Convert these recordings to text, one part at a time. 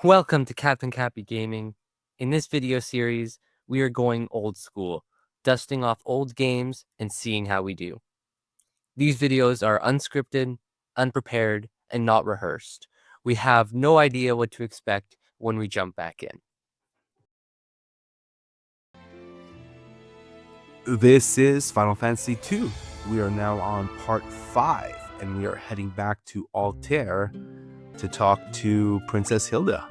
Welcome to Captain Cappy Gaming. In this video series, we are going old school, dusting off old games and seeing how we do. These videos are unscripted, unprepared, and not rehearsed. We have no idea what to expect when we jump back in. This is Final Fantasy II. We are now on part 5, and we are heading back to Altair to talk to Princess Hilda.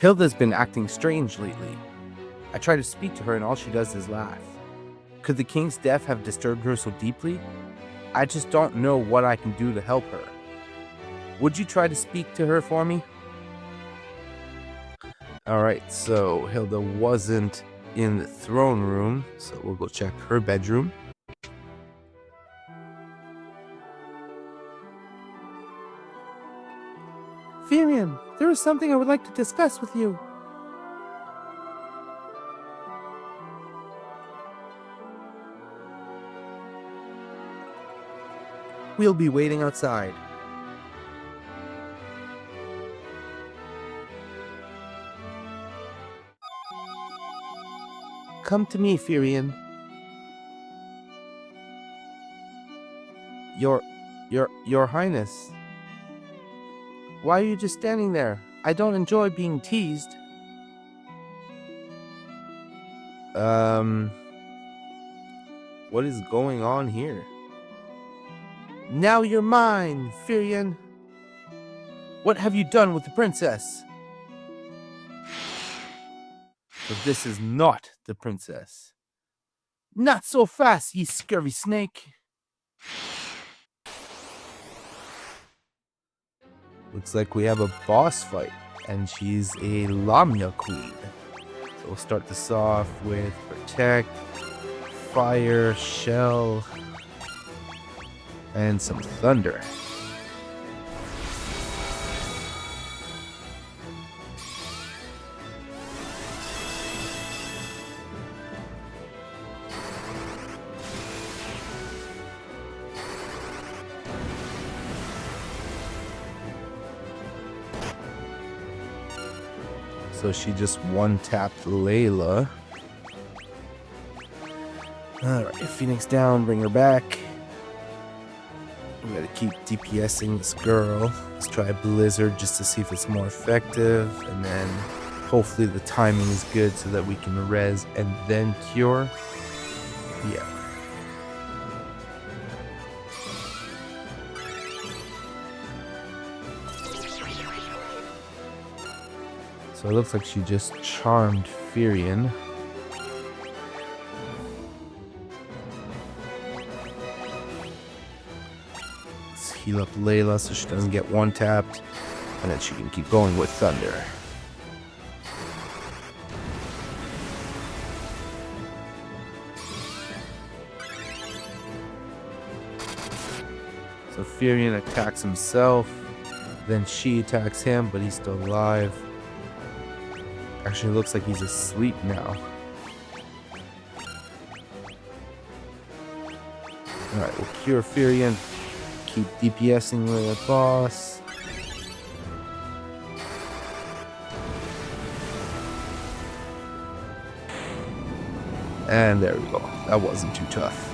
Hilda's been acting strange lately. I try to speak to her and all she does is laugh. Could the king's death have disturbed her so deeply? I just don't know what I can do to help her. Would you try to speak to her for me? Alright, so Hilda wasn't in the throne room, so we'll go check her bedroom. Firion, there is something I would like to discuss with you. We'll be waiting outside. Come to me, Firion. Your Highness. Why are you just standing there? I don't enjoy being teased. What is going on here? Now you're mine, Firion. What have you done with the princess? So this is not the princess. Not so fast, ye scurvy snake. Looks like we have a boss fight, and she's a Lamia queen. So we'll start this off with Protect, Fire, Shell, and some Thunder. So she just one-tapped Layla. Alright, Phoenix down, bring her back. We gotta keep DPSing this girl. Let's try Blizzard just to see if it's more effective. And then hopefully the timing is good so that we can res and then cure. Yeah. So it looks like she just charmed Firion. Let's heal up Layla so she doesn't get one-tapped. And then she can keep going with Thunder. So Firion attacks himself. Then she attacks him, but he's still alive. Actually, looks like he's asleep now. Alright, we'll cure Firion. Keep DPSing with the boss. And there we go. That wasn't too tough.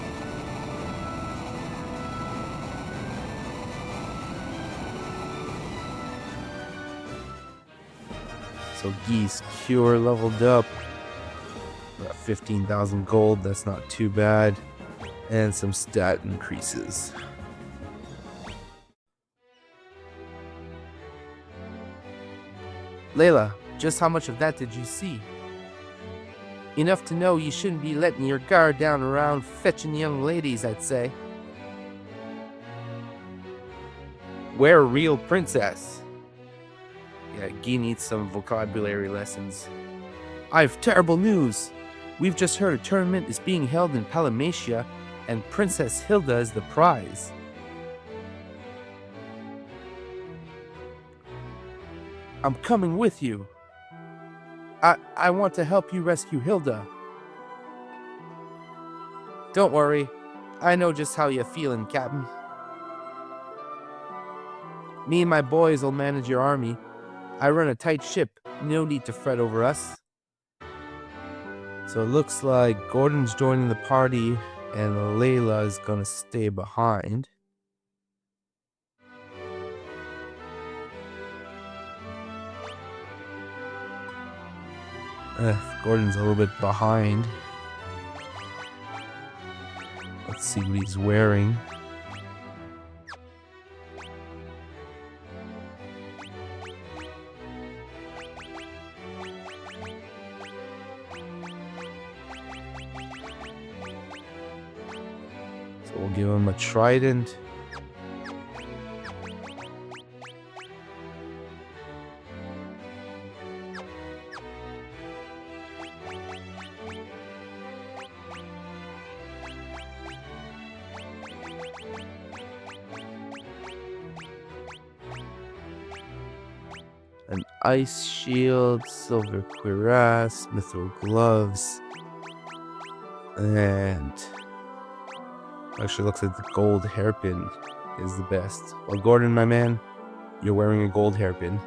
So Geese Cure leveled up. We got 15,000 gold, that's not too bad. And some stat increases. Layla, just how much of that did you see? Enough to know you shouldn't be letting your guard down around fetching young ladies, I'd say. Where a real princess? Yeah, Guy needs some vocabulary lessons. I've terrible news. We've just heard a tournament is being held in Palamacia, and Princess Hilda is the prize. I'm coming with you. I want to help you rescue Hilda. Don't worry. I know just how you're feeling, Captain. Me and my boys will manage your army. I run a tight ship. No need to fret over us. So it looks like Gordon's joining the party and Layla is gonna stay behind. Gordon's a little bit behind. Let's see what he's wearing. So we'll give him a trident. An ice shield, silver cuirass, mithril gloves, and actually looks like the gold hairpin is the best. Well, Gordon, my man, you're wearing a gold hairpin.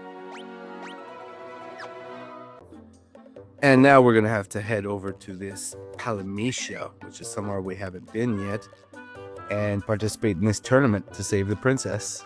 And now we're gonna have to head over to this Palamacia, which is somewhere we haven't been yet, and participate in this tournament to save the princess.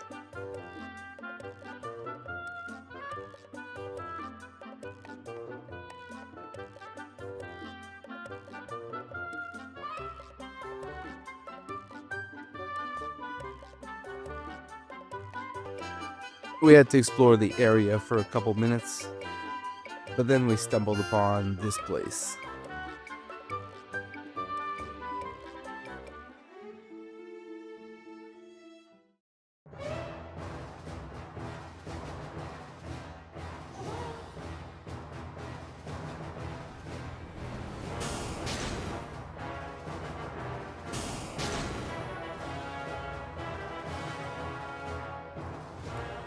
We had to explore the area for a couple minutes, but then we stumbled upon this place.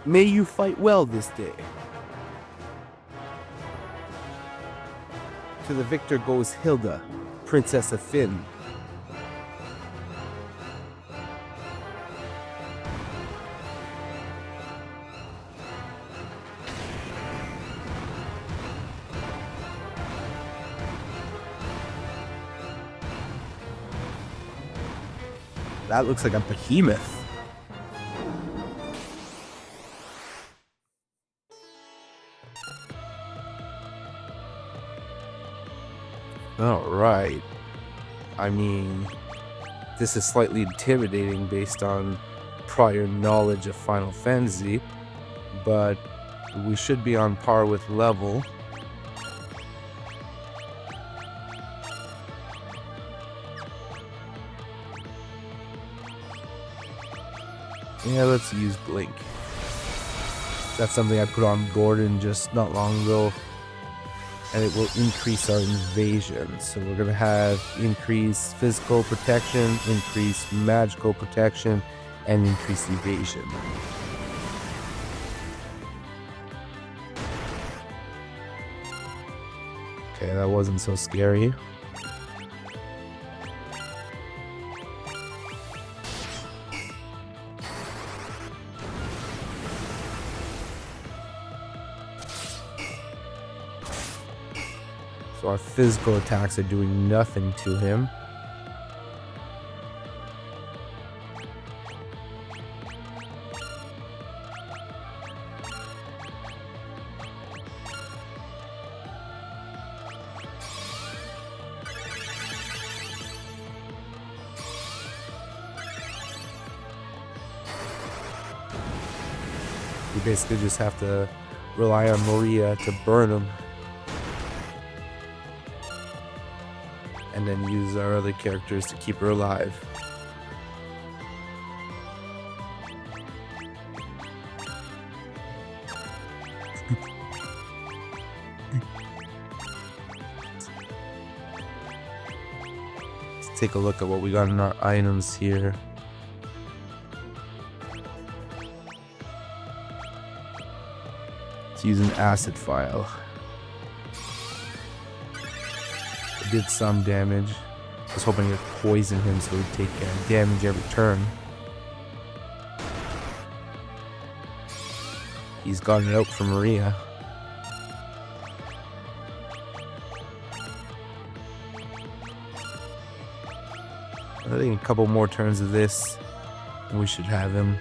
May you fight well this day. To the victor goes Hilda, Princess of Finn. That looks like a behemoth. Alright. I mean, this is slightly intimidating based on prior knowledge of Final Fantasy, but we should be on par with level. Yeah, let's use Blink. That's something I put on Gordon just not long ago. And it will increase our invasion. So we're going to have increased physical protection, increased magical protection, and increased evasion. Okay, that wasn't so scary. So our physical attacks are doing nothing to him. We basically just have to rely on Maria to burn him. and then use our other characters to keep her alive. Let's take a look at what we got in our items here. Let's use an acid file. It did some damage. I was hoping it poisoned him so he'd take damage every turn. He's gotten it out for Maria. I think a couple more turns of this and we should have him.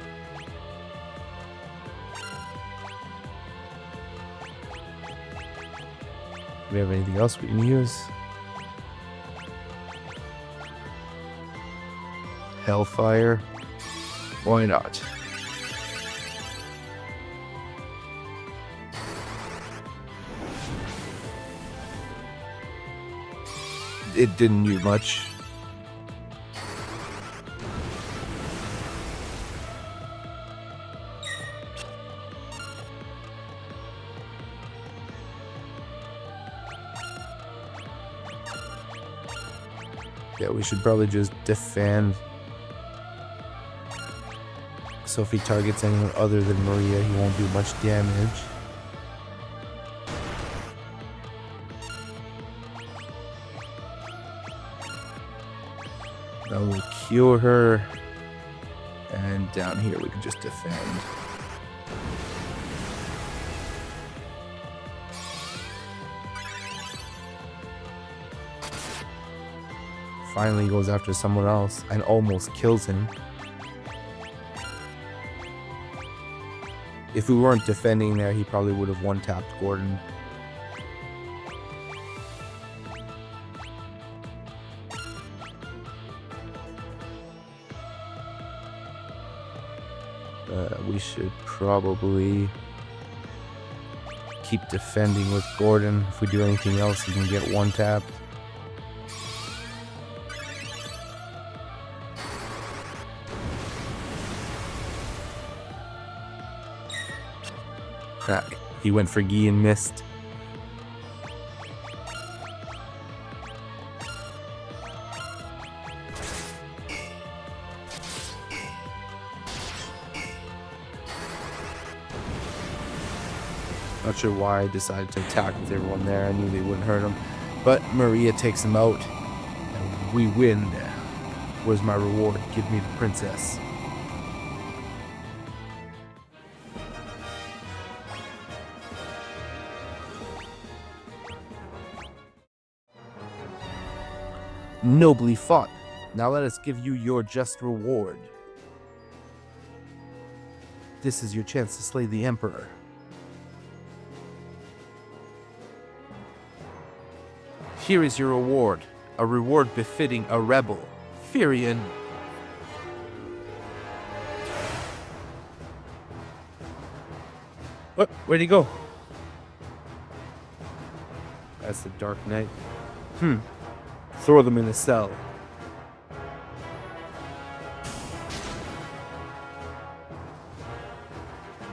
Do we have anything else we can use? Hellfire? Why not? It didn't do much. Yeah, we should probably just defend. So if he targets anyone other than Maria, he won't do much damage. That will cure her. And down here we can just defend. Finally goes after someone else and almost kills him. If we weren't defending there, he probably would have one-tapped Gordon. We should probably keep defending with Gordon. If we do anything else, he can get one-tapped. He went for Guy and missed. Not sure why I decided to attack with everyone there. I knew they wouldn't hurt him. But Maria takes him out. And we win. Where's my reward? Give me the princess. Nobly fought. Now let us give you your just reward. This is your chance to slay the Emperor. Here is your reward. A reward befitting a rebel. Firion. What? Where'd he go? That's the Dark Knight. Throw them in a cell.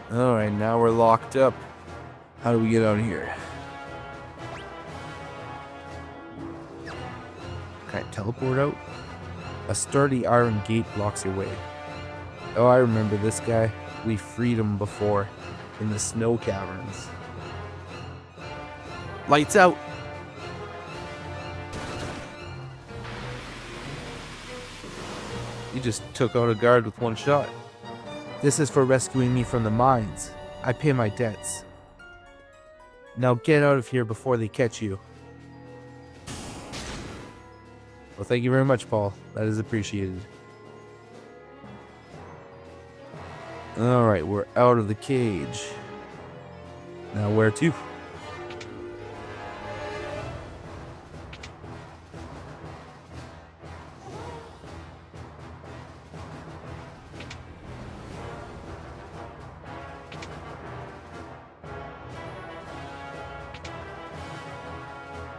Alright, now we're locked up. How do we get out of here? Can I teleport out? A sturdy iron gate blocks your way. Oh, I remember this guy. We freed him before in the snow caverns. Lights out! You just took out a guard with one shot. This is for rescuing me from the mines. I pay my debts. Now get out of here before they catch you. Well, thank you very much, Paul. That is appreciated. Alright, we're out of the cage. Now where to?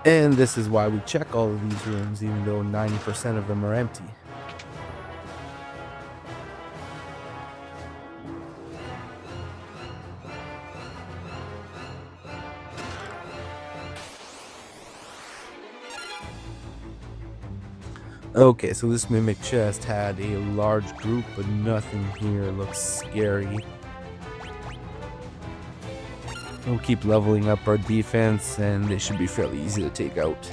And this is why we check all of these rooms, even though 90% of them are empty. Okay, so this mimic chest had a large group, but nothing here looks scary. We'll keep leveling up our defense, and they should be fairly easy to take out.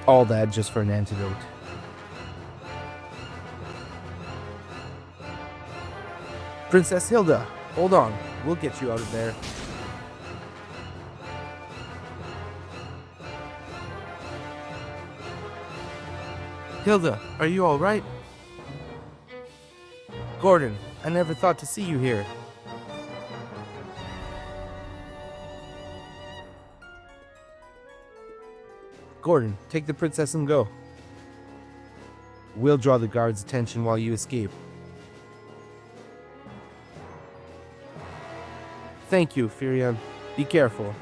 All that just for an antidote. Princess Hilda, hold on. We'll get you out of there. Hilda, are you all right? Gordon, I never thought to see you here. Gordon, take the princess and go. We'll draw the guards' attention while you escape. Thank you, Firion. Be careful.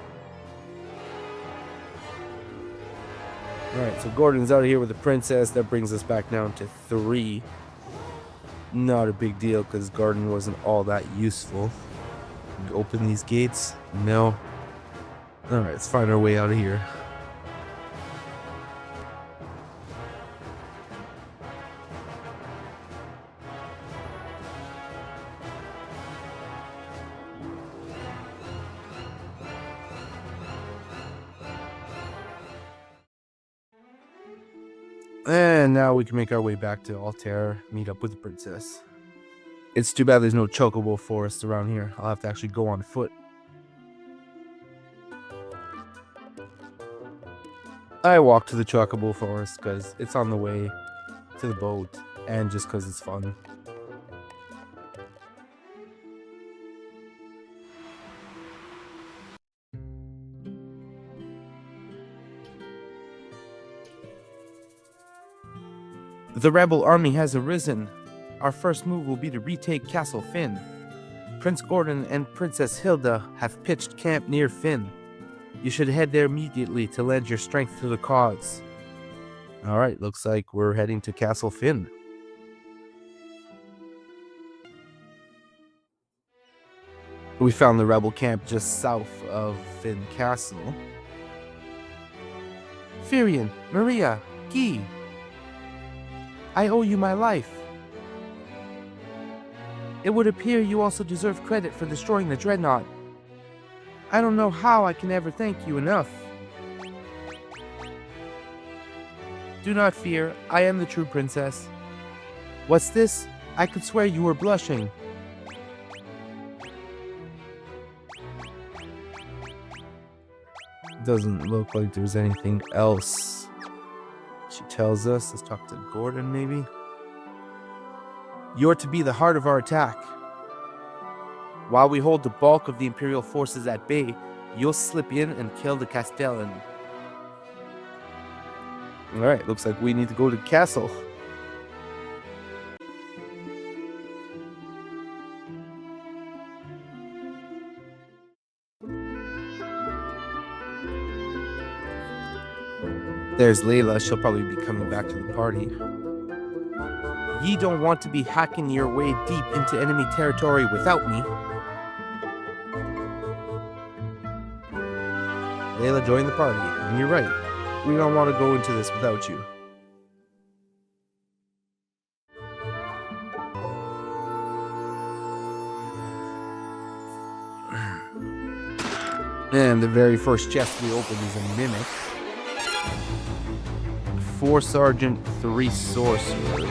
Alright, so Gordon's out of here with the princess. That brings us back down to 3. Not a big deal because Gordon wasn't all that useful. Open these gates? No. Alright, let's find our way out of here. And now we can make our way back to Altair, meet up with the princess. It's too bad there's no chocobo forest around here. I'll have to actually go on foot. I walk to the chocobo forest because it's on the way to the boat and just because it's fun. The rebel army has arisen. Our first move will be to retake Castle Finn. Prince Gordon and Princess Hilda have pitched camp near Finn. You should head there immediately to lend your strength to the cause. Alright, looks like we're heading to Castle Finn. We found the rebel camp just south of Finn Castle. Firion, Maria, Guy. I owe you my life. It would appear you also deserve credit for destroying the dreadnought. I don't know how I can ever thank you enough. Do not fear, I am the true princess. What's this? I could swear you were blushing. Doesn't look like there's anything else. She tells us, let's talk to Gordon maybe. You're to be the heart of our attack. While we hold the bulk of the Imperial forces at bay, you'll slip in and kill the Castellan. Alright, looks like we need to go to the castle. There's Layla. She'll probably be coming back to the party. Ye don't want to be hacking your way deep into enemy territory without me. Layla joined the party, and you're right. We don't want to go into this without you. And the very first chest we open is a mimic. 4 sergeant, 3 sorcerers.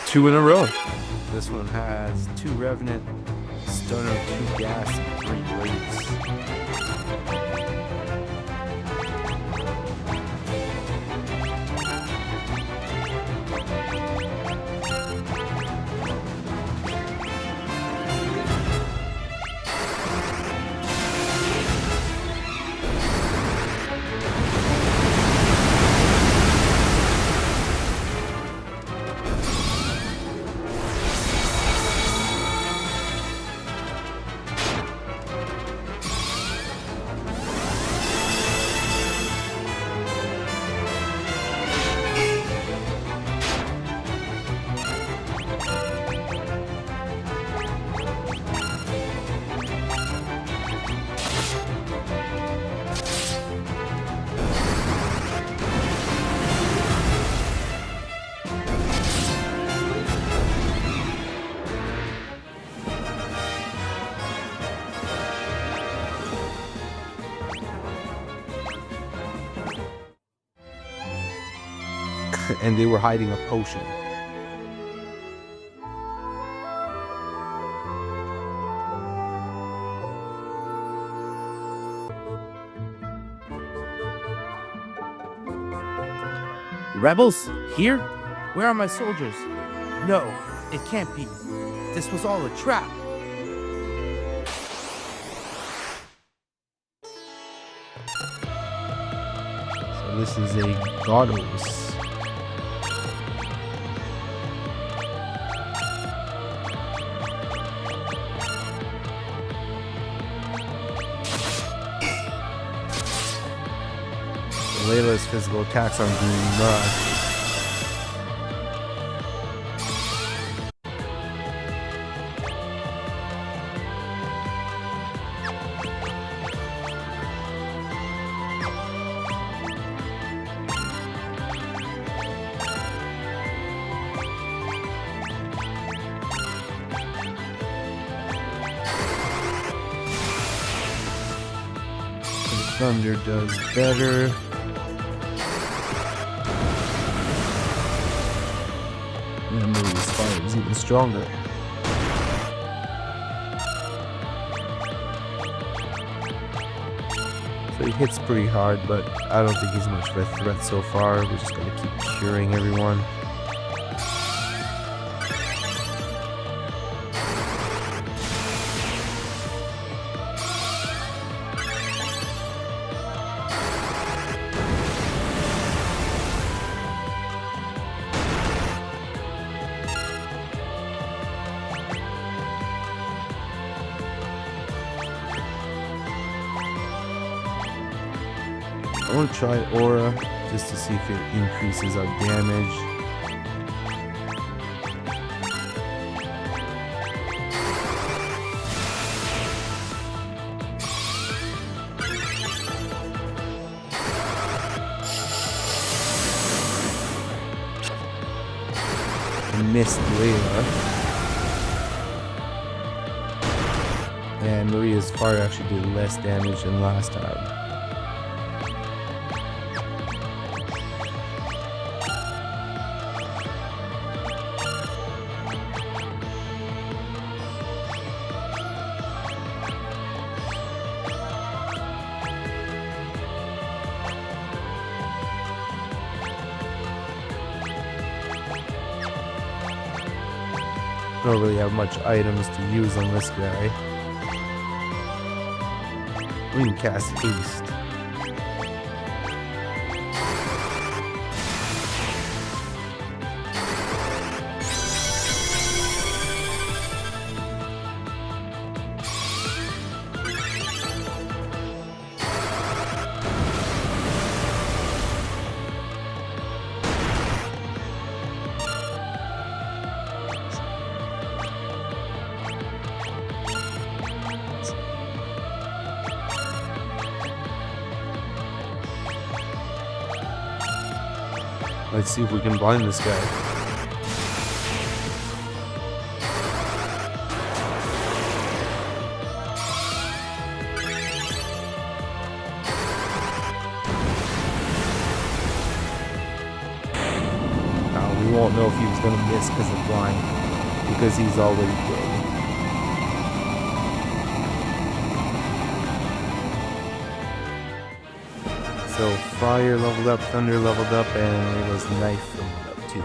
Two in a row. This one has 2 Revenant, Stunner, 2 Gas, and 3 Blades. And they were hiding a potion. Rebels? Here? Where are my soldiers? No, it can't be. This was all a trap. So this is a Godos. Layla's physical attacks aren't doing much. Thunder does better. And Maria's fire is even stronger. So he hits pretty hard, but I don't think he's much of a threat so far. We're just gonna keep curing everyone. I want to try Aura just to see if it increases our damage. I missed Layla. And Maria's fire actually did less damage than last time. I don't really have much items to use on this guy. We can cast haste. Let's see if we can blind this guy. Now, we won't know if he was going to miss because of blind, because he's already dead. So fire leveled up, thunder leveled up, and it was knife leveled up too.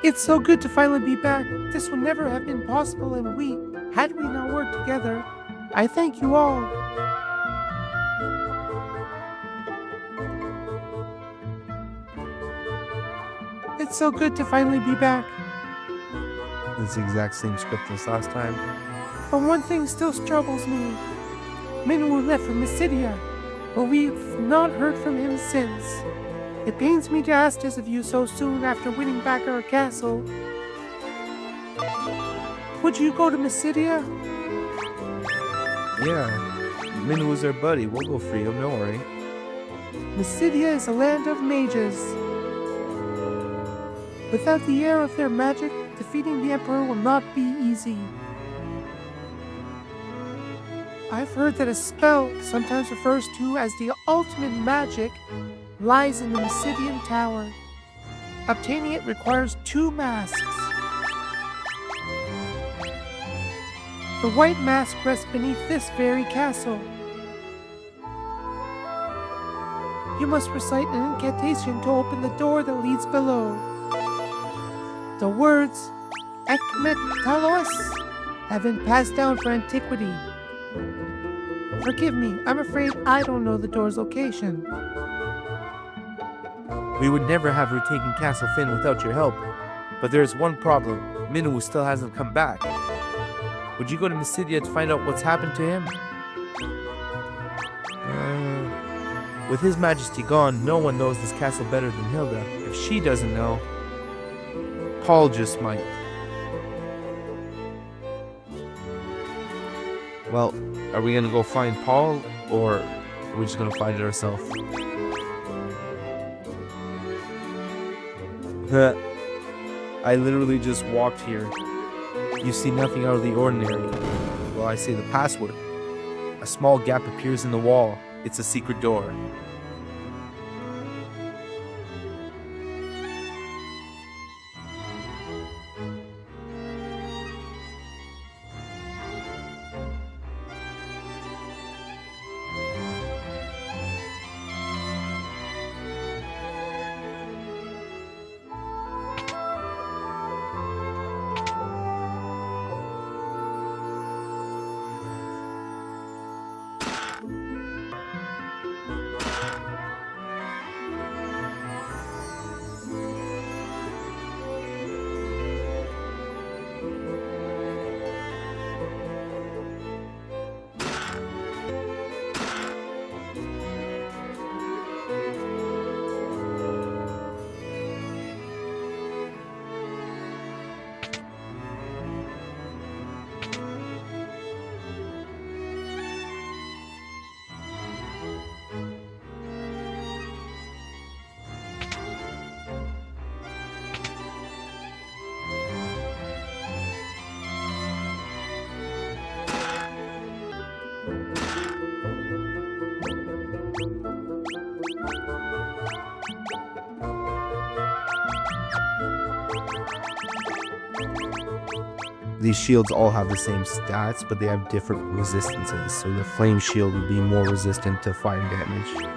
It's so good to finally be back. This would never have been possible had we not worked together. I thank you all. It's so good to finally be back. It's the exact same script as last time. But one thing still troubles me. Minwu left for Mysidia, but we've not heard from him since. It pains me to ask this of you so soon after winning back our castle. Would you go to Mysidia? Yeah, Minwu's our buddy. We'll go free him, don't worry. Mysidia is a land of mages. Without the air of their magic, defeating the Emperor will not be easy. I've heard that a spell, sometimes referred to as the ultimate magic, lies in the Mysidian Tower. Obtaining it requires 2 masks. The white mask rests beneath this very castle. You must recite an incantation to open the door that leads below. The words Ekmetalos have been passed down for antiquity. Forgive me, I'm afraid I don't know the door's location. We would never have retaken Castle Finn without your help. But there's one problem. Minwu still hasn't come back. Would you go to Mysidia to find out what's happened to him? With His Majesty gone, no one knows this castle better than Hilda. If she doesn't know, Paul just might. Well, are we gonna go find Paul, or are we just gonna find it ourselves? I literally just walked here. You see nothing out of the ordinary. Well, I say the password. A small gap appears in the wall. It's a secret door. These shields all have the same stats, but they have different resistances. So the flame shield would be more resistant to fire damage.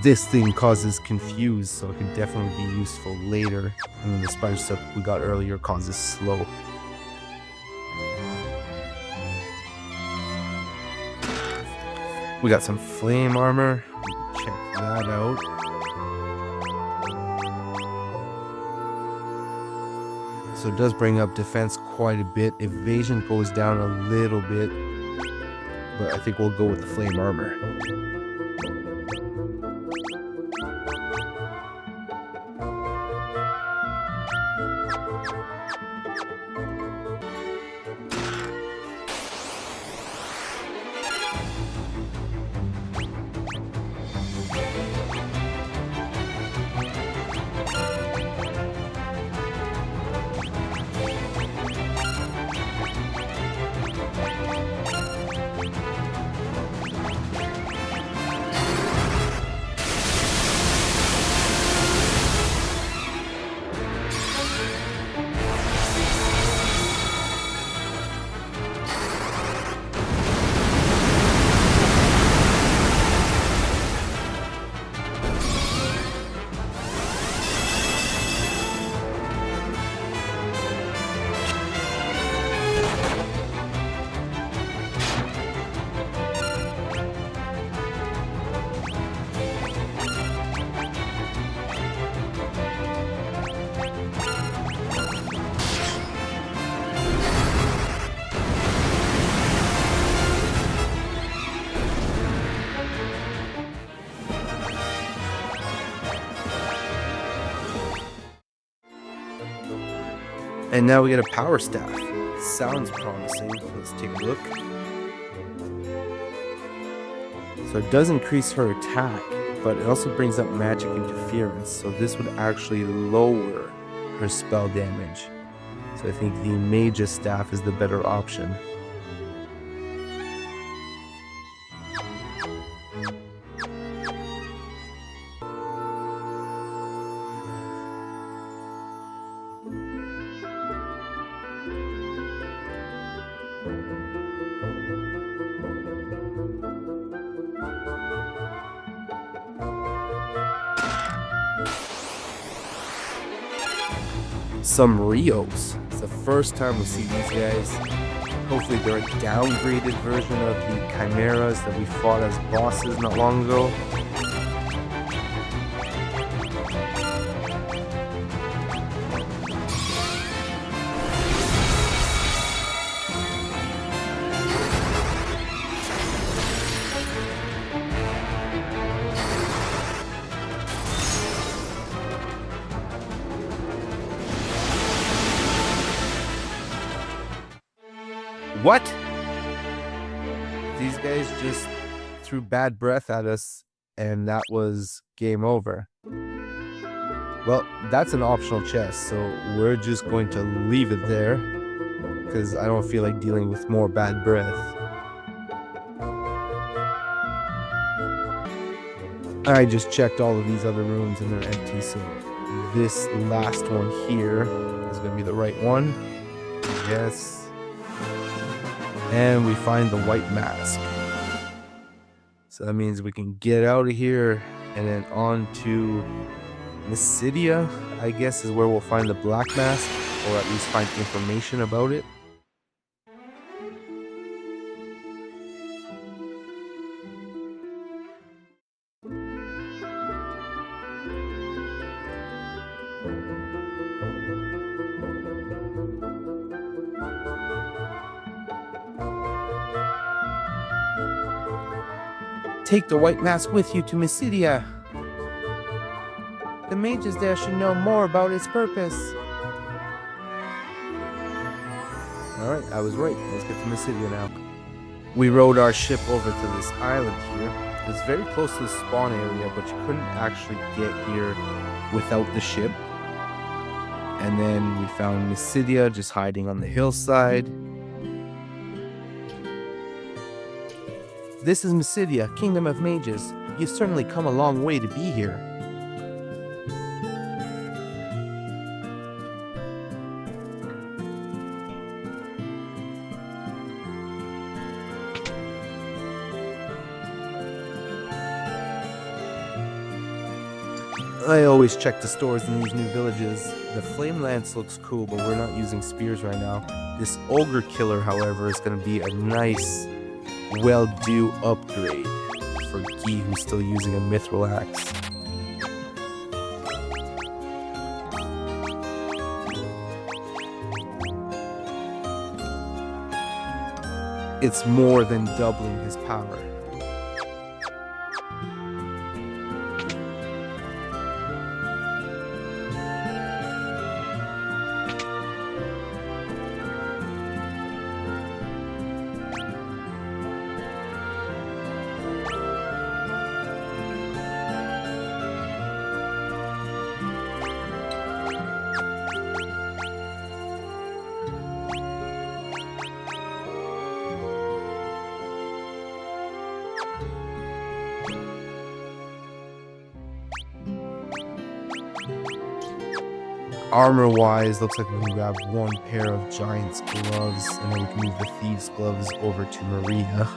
This thing causes confuse, so it can definitely be useful later. And then the spider stuff we got earlier causes slow. We got some flame armor. Check that out. So it does bring up defense quite a bit. Evasion goes down a little bit, but I think we'll go with the flame armor. And now we get a power staff. Sounds promising. Let's take a look. So it does increase her attack, but it also brings up magic interference. So this would actually lower her spell damage. So I think the mage's staff is the better option. Some Rios. It's the first time we see these guys. Hopefully they're a downgraded version of the chimeras that we fought as bosses not long ago. What? These guys just threw bad breath at us, and that was game over. Well, that's an optional chest, so we're just going to leave it there, because I don't feel like dealing with more bad breath. I just checked all of these other rooms and they're empty, so this last one here is going to be the right one. Yes. And we find the white mask. So that means we can get out of here and then on to Mysidia, I guess, is where we'll find the black mask, or at least find information about it. Take the white mask with you to Mysidia. The mages there should know more about its purpose. Alright, I was right. Let's get to Mysidia now. We rode our ship over to this island here. It's very close to the spawn area, but you couldn't actually get here without the ship. And then we found Mysidia just hiding on the hillside. This is Mysidia, Kingdom of Mages. You've certainly come a long way to be here. I always check the stores in these new villages. The flame lance looks cool, but we're not using spears right now. This ogre killer, however, is going to be a nice well-due upgrade for Guy, who's still using a mithril axe. It's more than doubling his power. Armor-wise, looks like we can grab one pair of Giant's gloves, and then we can move the Thieves' gloves over to Maria.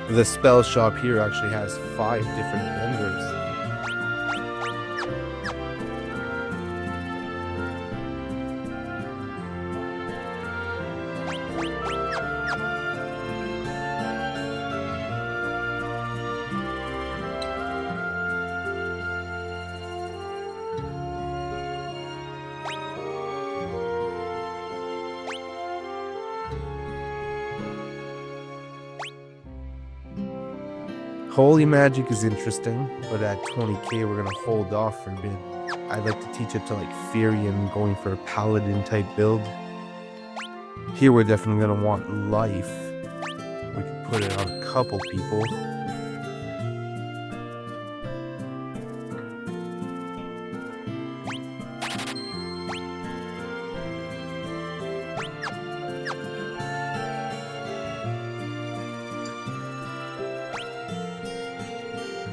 The spell shop here actually has 5 different vendors. Holy magic is interesting, but at 20k we're gonna hold off for a bit. I'd like to teach it to like Furion, going for a paladin type build. Here we're definitely gonna want life. We can put it on a couple people.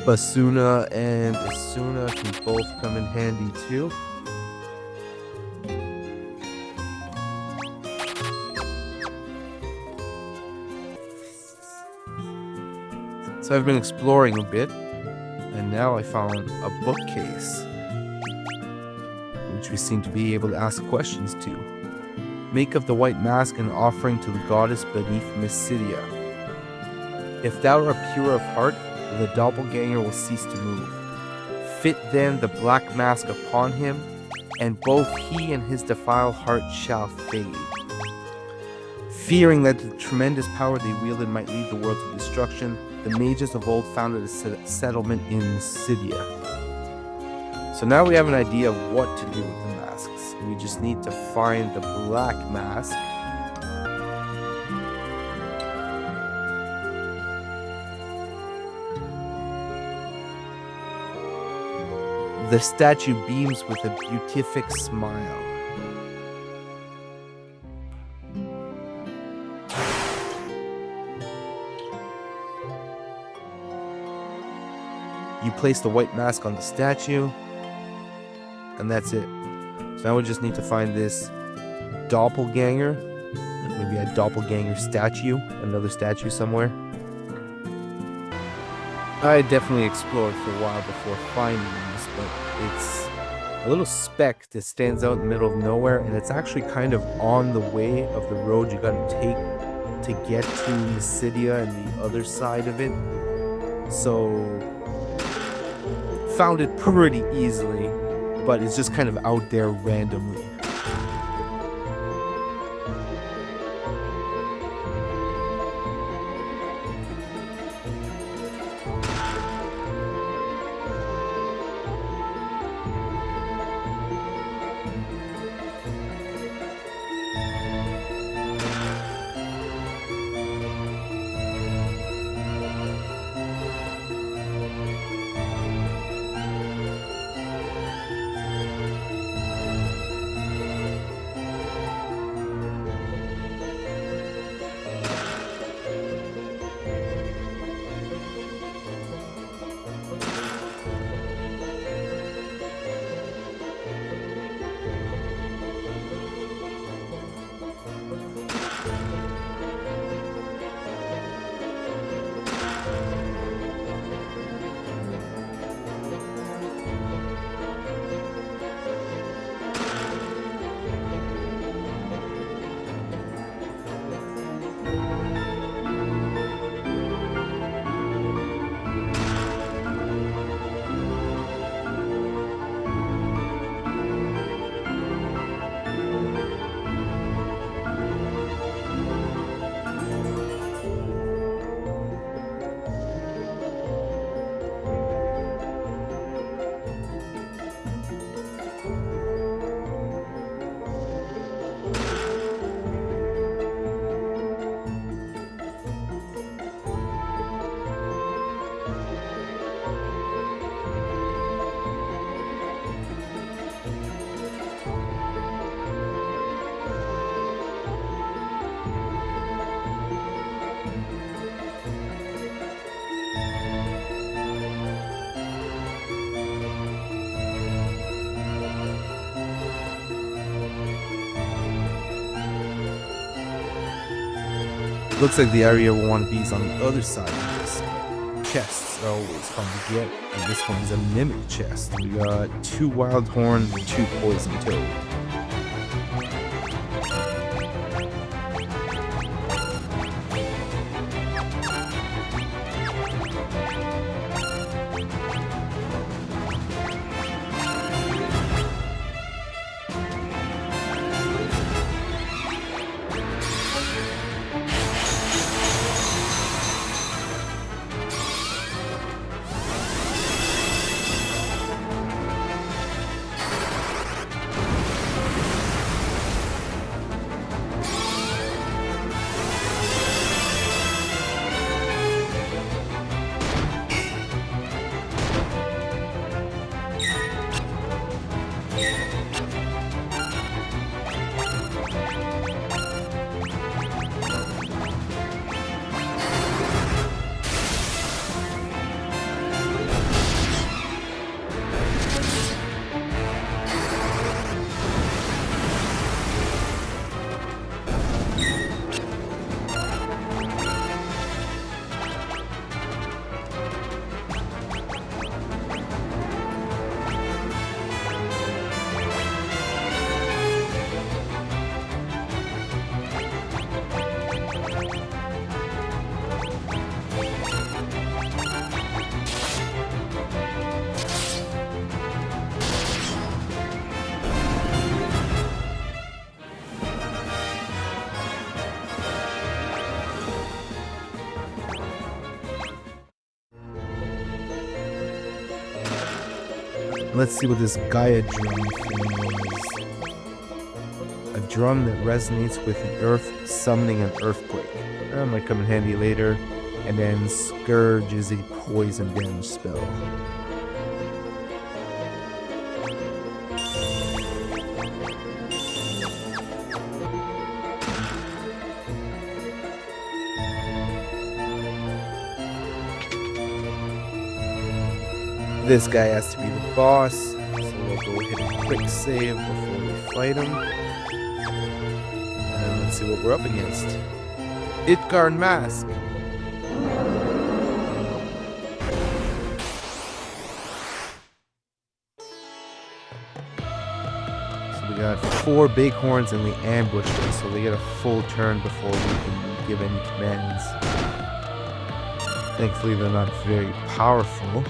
Basuna and Asuna can both come in handy too. So I've been exploring a bit, and now I found a bookcase, which we seem to be able to ask questions to. Make of the white mask an offering to the goddess beneath Mysidia. If thou art pure of heart, the doppelganger will cease to move. Fit then the black mask upon him, and both he and his defiled heart shall fade. Fearing that the tremendous power they wielded might lead the world to destruction, the mages of old founded a settlement in Mysidia. So now we have an idea of what to do with the masks. We just need to find the black mask. The statue beams with a beatific smile. You place the white mask on the statue, and that's it. So now we just need to find this doppelganger, maybe a doppelganger statue, another statue somewhere. I definitely explored for a while before finding this, but it's a little speck that stands out in the middle of nowhere, and it's actually kind of on the way of the road you gotta take to get to Mysidia and the other side of it. So found it pretty easily, but it's just kind of out there randomly. Looks like the area we want to be is on the other side of this. Chests are always fun to get, and this one is a mimic chest. We got 2 wild horn, 2 poison toad. Let's see what this Gaia drum thing was. A drum that resonates with the earth, summoning an earthquake. That might come in handy later. And then Scourge is a poison damage spell. This guy has to be the boss, so we'll go hit a quick save before we fight him. And let's see what we're up against. Itgar Mask. So we got 4 bighorns and we ambushed them, so they get a full turn before we can give any commands. Thankfully they're not very powerful.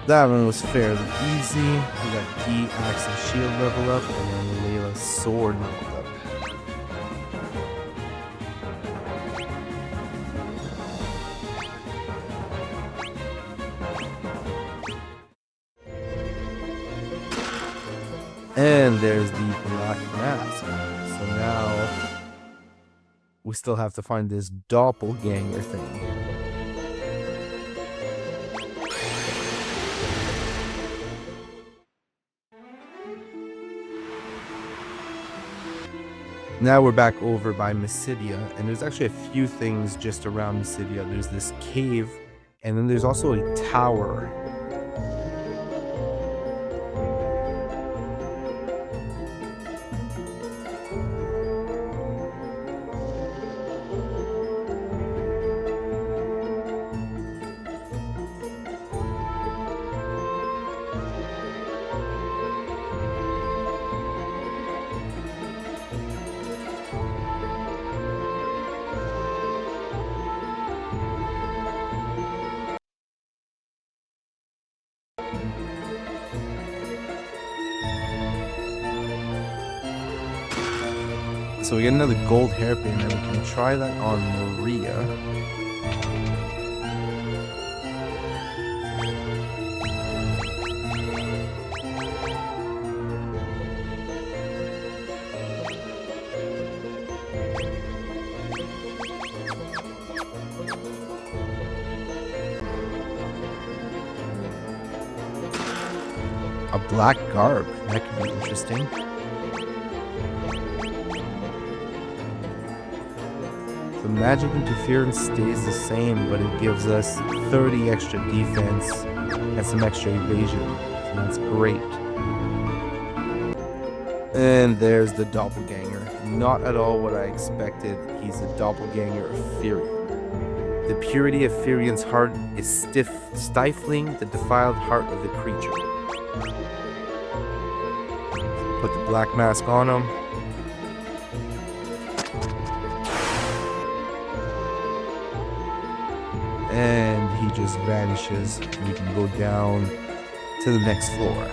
That one was fairly easy. We got Key, Axe, and Shield level up, and then Layla's sword level up. And there's the Black Mask. So now we still have to find this doppelganger thing. Now we're back over by Mysidia, and there's actually a few things just around Mysidia. There's this cave, and then there's also a tower. So we get another gold hairpin, and we can try that on Maria. A black garb, that could be interesting. The magic interference stays the same, but it gives us 30 extra defense and some extra evasion. So that's great. And there's the doppelganger. Not at all what I expected. He's a doppelganger of Firion. The purity of Firion's heart is stifling the defiled heart of the creature. Put the black mask on him. And he just vanishes. We can go down to the next floor.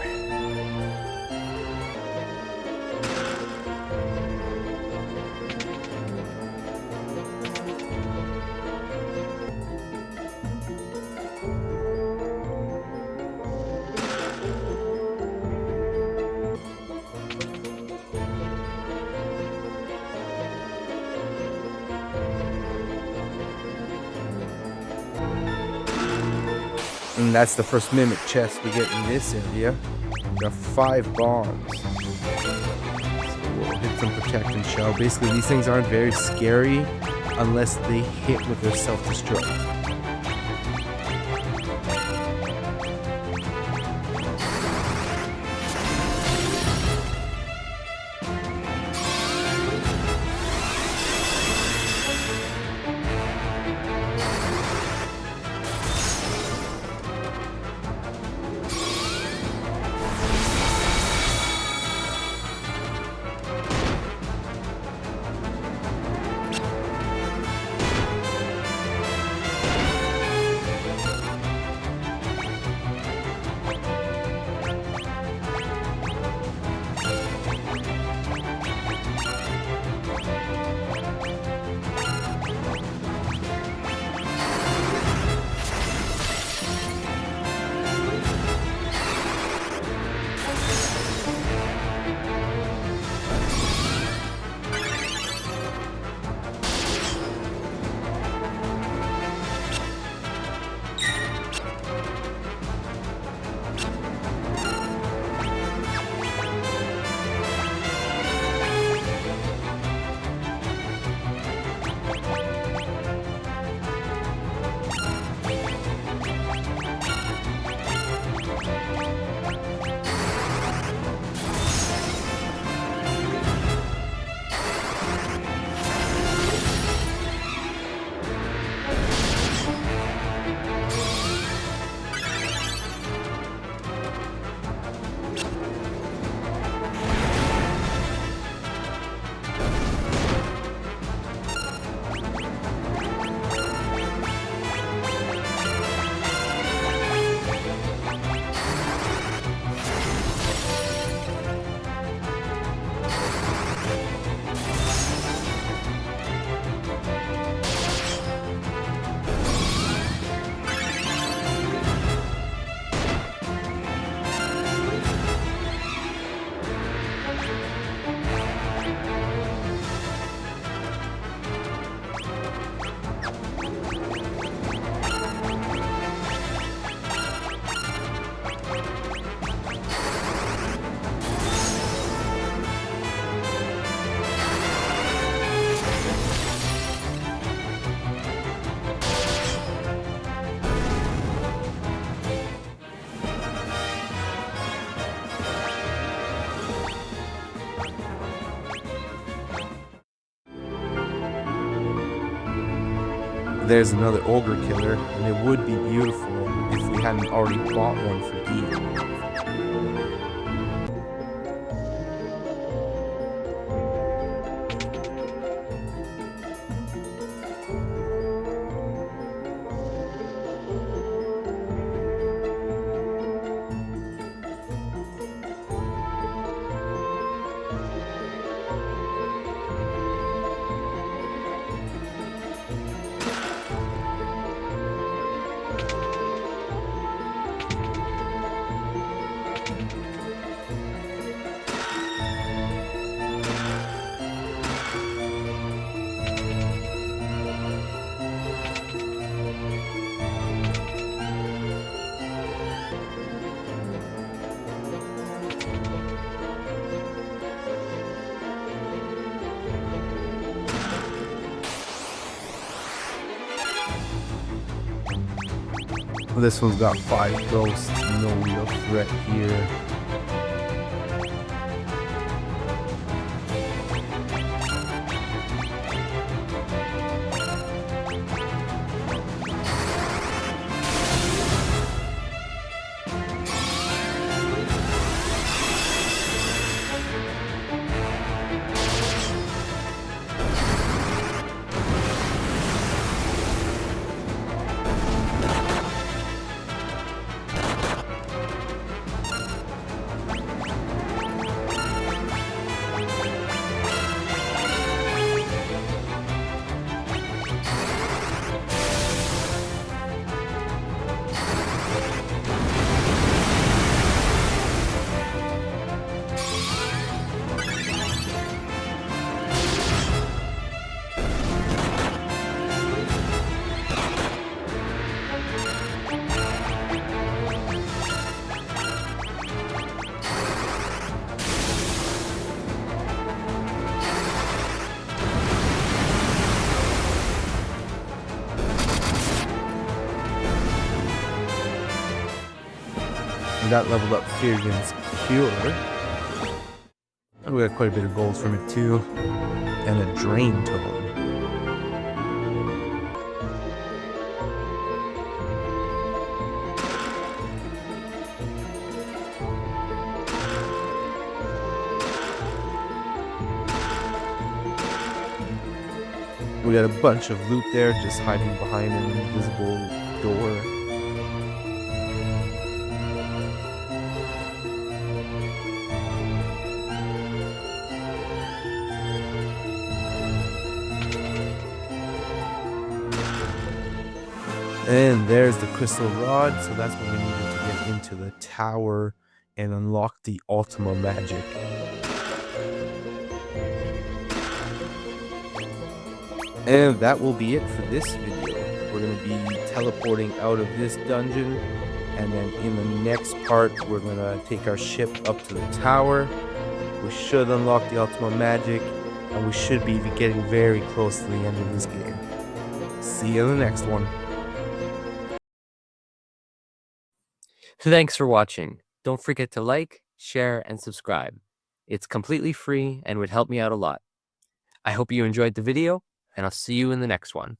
And that's the first mimic chest we get in this area. We got 5 bombs. So we'll hit some protect and shell. Basically, these things aren't very scary unless they hit with their self-destruct. There's another ogre killer, and it would be beautiful if we hadn't already bought one for Eve. This one's got 5 ghosts, no real threat here. We got leveled up Fear Against Cure. And we got quite a bit of gold from it too. And a Drain Tome. We got a bunch of loot there, just hiding behind an invisible door. And there's the crystal rod, so that's what we needed to get into the tower and unlock the Ultima magic. And that will be it for this video. We're going to be teleporting out of this dungeon, and then in the next part, we're going to take our ship up to the tower. We should unlock the Ultima magic, and we should be getting very close to the end of this game. See you in the next one. Thanks for watching. Don't forget to like, share, and subscribe. It's completely free and would help me out a lot. I hope you enjoyed the video, and I'll see you in the next one.